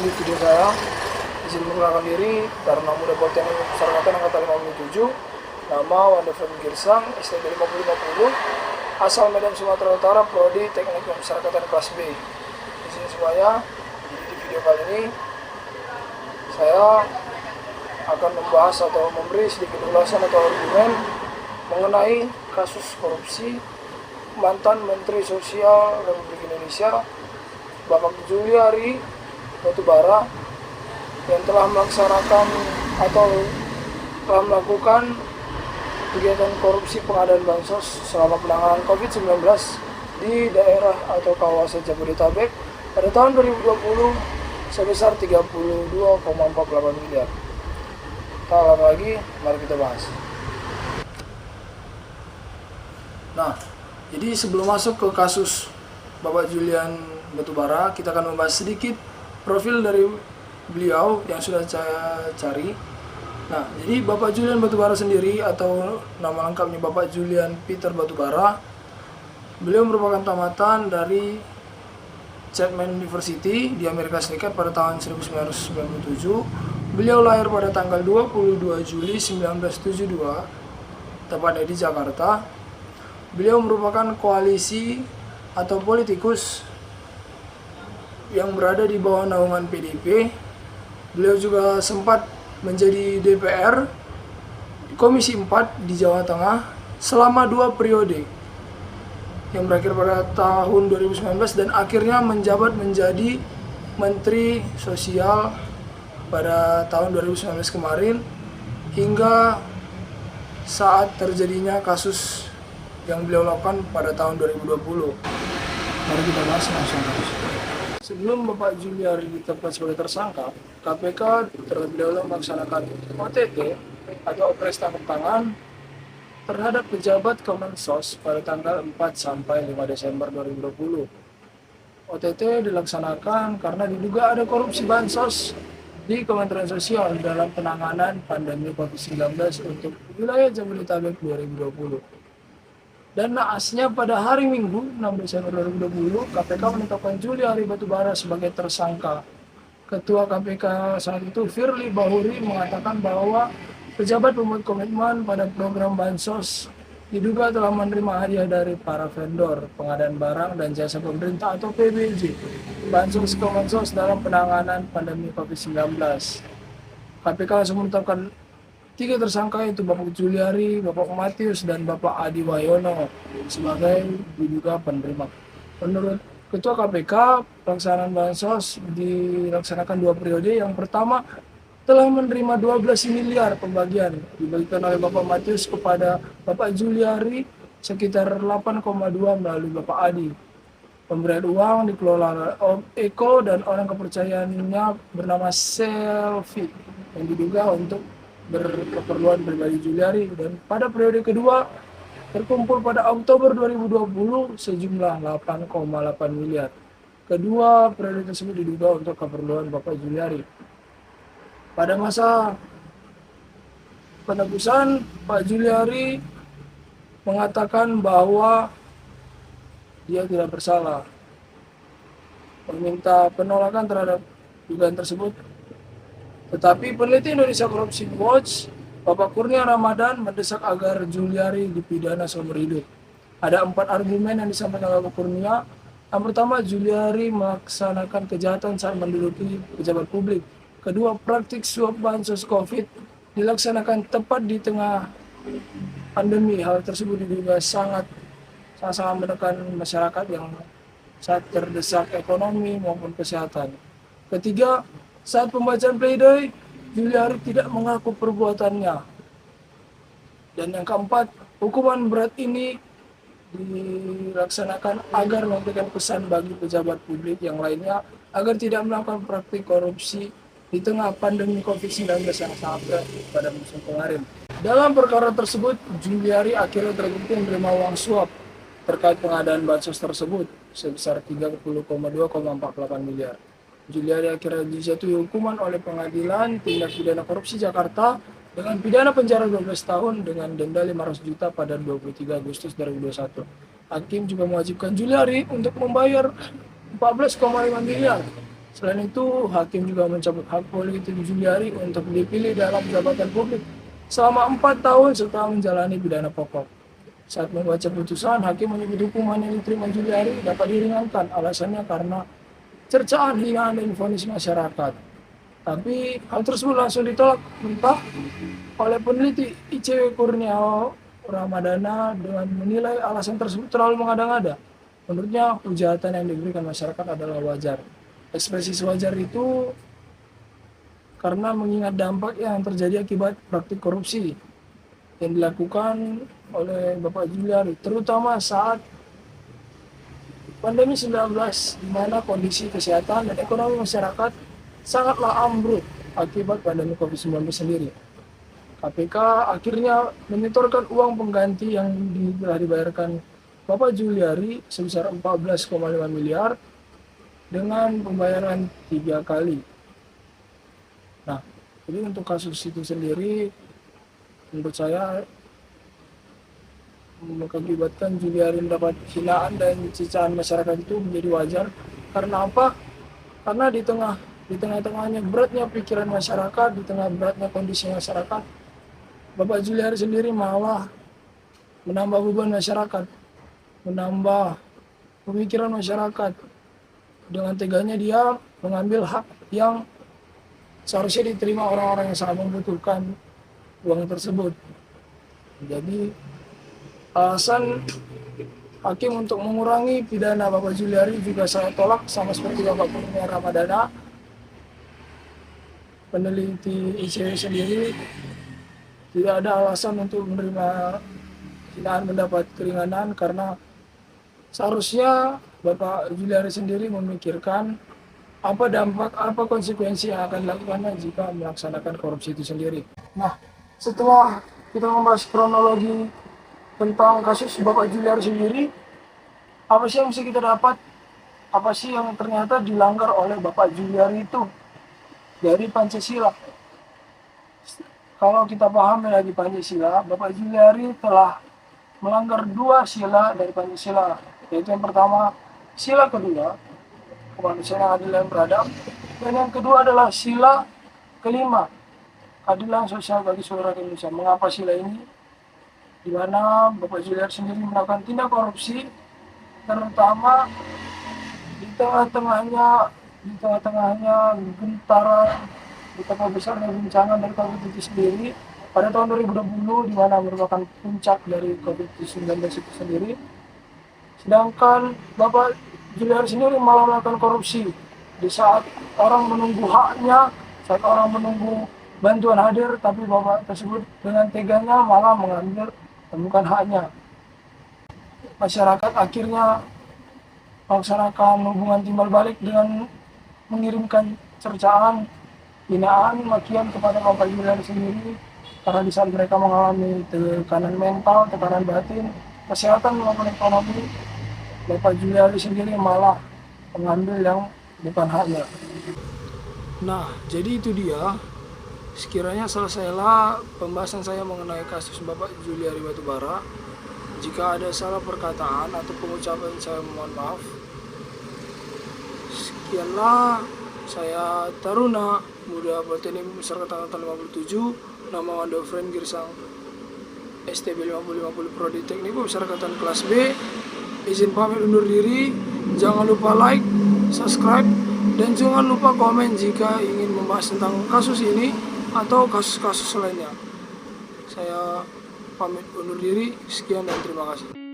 di video saya. Izin mengenalkan diri, Taruna Muda Politeknik Perserikatan Angkatan 57. Nama Wonderful Girsang, STD 5050, asal Medan Sumatera Utara, Prodi Teknik Perserikatan kelas B. Di sini semuanya. Jadi di video kali ini saya akan membahas atau memberi sedikit ulasan atau argumen mengenai kasus korupsi mantan Menteri Sosial Republik Indonesia Bapak Juliari Batubara yang telah melaksanakan atau telah melakukan kegiatan korupsi pengadaan bansos selama penanganan COVID-19 di daerah atau kawasan Jabodetabek pada tahun 2020 sebesar 32,48 miliar. Tak lama lagi, mari kita bahas. Nah, jadi sebelum masuk ke kasus Bapak Julian Batubara, kita akan membahas sedikit profil dari beliau yang sudah saya cari. Nah, jadi Bapak Julian Batubara sendiri atau nama lengkapnya Bapak Julian Peter Batubara, beliau merupakan tamatan dari Chapman University di Amerika Serikat pada tahun 1997. Beliau lahir pada tanggal 22 Juli 1972, tepatnya di Jakarta. Beliau merupakan koalisi atau politikus yang berada di bawah naungan PDIP. Beliau juga sempat menjadi DPR Komisi 4 di Jawa Tengah selama 2 periode yang berakhir pada tahun 2019 dan akhirnya menjabat menjadi Menteri Sosial pada tahun 2019 kemarin hingga saat terjadinya kasus yang beliau lakukan pada tahun 2020. Mari kita bahas langsung. Sebelum Bapak Juliari ditetapkan sebagai tersangka, KPK terlebih dahulu melaksanakan OTT atau operasi tangkap tangan terhadap pejabat Kemensos pada tanggal 4 sampai 5 Desember 2020. OTT dilaksanakan karena diduga ada korupsi bansos di Kementerian Sosial dalam penanganan pandemi COVID-19 untuk wilayah Jabodetabek 2020. Dan naasnya pada hari Minggu 6 Desember 2020, KPK menetapkan Juliari Batubara sebagai tersangka. Ketua KPK saat itu, Firly Bahuri, mengatakan bahwa pejabat pembuat komitmen pada program Bansos diduga telah menerima hadiah dari para vendor pengadaan barang dan jasa pemerintah atau PBJ Bansos Kemensos dalam penanganan pandemi COVID-19. KPK langsung menetapkan 3 tersangka yaitu Bapak Juliari, Bapak Matius, dan Bapak Adi Wayono sebagai diduga penerima. Menurut Ketua KPK, pelaksanaan bansos dilaksanakan 2 periode. Yang pertama telah menerima 12 miliar pembagian dibagikan oleh Bapak Matius kepada Bapak Juliari sekitar 8,2 melalui Bapak Adi. Pemberian uang dikelola Om Eko dan orang kepercayaannya bernama Selvi yang diduga untuk berkeperluan pribadi Juliari. Dan pada periode kedua terkumpul pada Oktober 2020 sejumlah 8,8 miliar. Kedua periode tersebut diduga untuk keperluan Bapak Juliari. Pada masa penebusan, Pak Juliari mengatakan bahwa dia tidak bersalah, meminta penolakan terhadap dugaan tersebut. Tetapi peneliti Indonesia Corruption Watch, Bapak Kurnia Ramadan, mendesak agar Juliari dipidana seumur hidup. Ada 4 argumen yang disampaikan Bapak Kurnia. Yang pertama, Juliari melaksanakan kejahatan saat menduduki pejabat publik. Kedua, praktik suap bansos COVID dilaksanakan tepat di tengah pandemi. Hal tersebut diduga sangat menekan masyarakat yang saat terdesak ekonomi maupun kesehatan. Ketiga, saat pembacaan pledoi, Juliari tidak mengaku perbuatannya. Dan yang keempat, hukuman berat ini dilaksanakan agar memberikan pesan bagi pejabat publik yang lainnya agar tidak melakukan praktik korupsi di tengah pandemi COVID-19 yang sangat berat pada musim kemarin. Dalam perkara tersebut, Juliari akhirnya terbukti menerima uang suap terkait pengadaan bansos tersebut sebesar 30,2,48 miliar. Juliari akhirnya dijatuhi hukuman oleh Pengadilan Tindak Pidana Korupsi Jakarta dengan pidana penjara 12 tahun dengan denda 500 juta pada 23 Agustus 2021. Hakim juga mewajibkan Juliari untuk membayar 14,5 miliar Selain itu, hakim juga mencabut hak politik Juliari untuk dipilih dalam jabatan publik selama 4 tahun setelah menjalani pidana pokok. Saat membaca putusan, hakim menyebut hukuman yang diterima Juliari dapat diringankan, alasannya karena cercaan, hinaan, dan vonis masyarakat. Tapi hal tersebut langsung ditolak mentah oleh peneliti ICW Kurniawan Ramadana dengan menilai alasan tersebut terlalu mengada-ngada. Menurutnya, kejahatan yang diberikan masyarakat adalah wajar. Ekspresi wajar itu karena mengingat dampak yang terjadi akibat praktik korupsi yang dilakukan oleh Bapak Juliari, terutama saat pandemi 19, di mana kondisi kesehatan dan ekonomi masyarakat sangatlah ambruk akibat pandemi COVID-19 sendiri. KPK akhirnya menyetorkan uang pengganti yang telah dibayarkan Bapak Juliari sebesar 14,5 miliar dengan pembayaran 3 kali. Nah, jadi untuk kasus itu sendiri, menurut saya mengakibatkan Juliari mendapat hinaan dan cincaan masyarakat itu menjadi wajar. Karena apa? Karena di tengah-tengahnya beratnya pikiran masyarakat, di tengah beratnya kondisi masyarakat, Bapak Juliari sendiri malah menambah beban masyarakat, menambah pemikiran masyarakat. Dengan teganya dia mengambil hak yang seharusnya diterima orang-orang yang sangat membutuhkan uang tersebut. Jadi alasan hakim untuk mengurangi pidana Bapak Juliari juga saya tolak, sama seperti Bapak Kurniawan Ramadana, peneliti ICW sendiri. Tidak ada alasan untuk menerima hinaan mendapat keringanan, karena seharusnya Bapak Juliari sendiri memikirkan apa dampak, apa konsekuensi yang akan dilakukannya jika melaksanakan korupsi itu sendiri. Nah, setelah kita membahas kronologi tentang kasus Bapak Juliari sendiri, apa sih yang mesti kita dapat? Apa sih yang ternyata dilanggar oleh Bapak Juliari itu dari Pancasila? Kalau kita paham lagi Pancasila, Bapak Juliari telah melanggar 2 sila dari Pancasila, yaitu yang pertama, sila kedua, kemanusiaan yang adil dan beradab, dan yang kedua adalah sila kelima, keadilan sosial bagi seluruh rakyat Indonesia. Mengapa sila ini? Di mana Bapak Juliari sendiri melakukan tindak korupsi, terutama di tengah-tengahnya gentaran, di tengah besarnya guncangan dari COVID itu sendiri pada tahun 2020, di mana merupakan puncak dari COVID-19 itu sendiri. Sedangkan Bapak Juliari sendiri malah melakukan korupsi di saat orang menunggu haknya, saat orang menunggu bantuan hadir, tapi Bapak tersebut dengan teganya malah mengambil bukan haknya. Masyarakat akhirnya melaksanakan hubungan timbal balik dengan mengirimkan cercaan, hinaan, makian kepada Bapak Juliari sendiri, karena di saat mereka mengalami tekanan mental, tekanan batin, kesehatan maupun ekonomi, Bapak Juliari sendiri malah mengambil yang bukan haknya. Nah, jadi itu dia. Sekiranya selesailah pembahasan saya mengenai kasus Bapak Juliari Batubara. Jika ada salah perkataan atau pengucapan, saya mohon maaf. Sekianlah, saya Taruna, muda Politeknik Masyarakat Angkatan 57, nama Wanda Friend Girsang, STB 5050 Prodi Teknik Pemasyarakatan kelas B. Izin pamit undur diri. Jangan lupa like, subscribe, dan jangan lupa komen jika ingin membahas tentang kasus ini atau kasus-kasus lainnya. Saya pamit undur diri. Sekian dan terima kasih.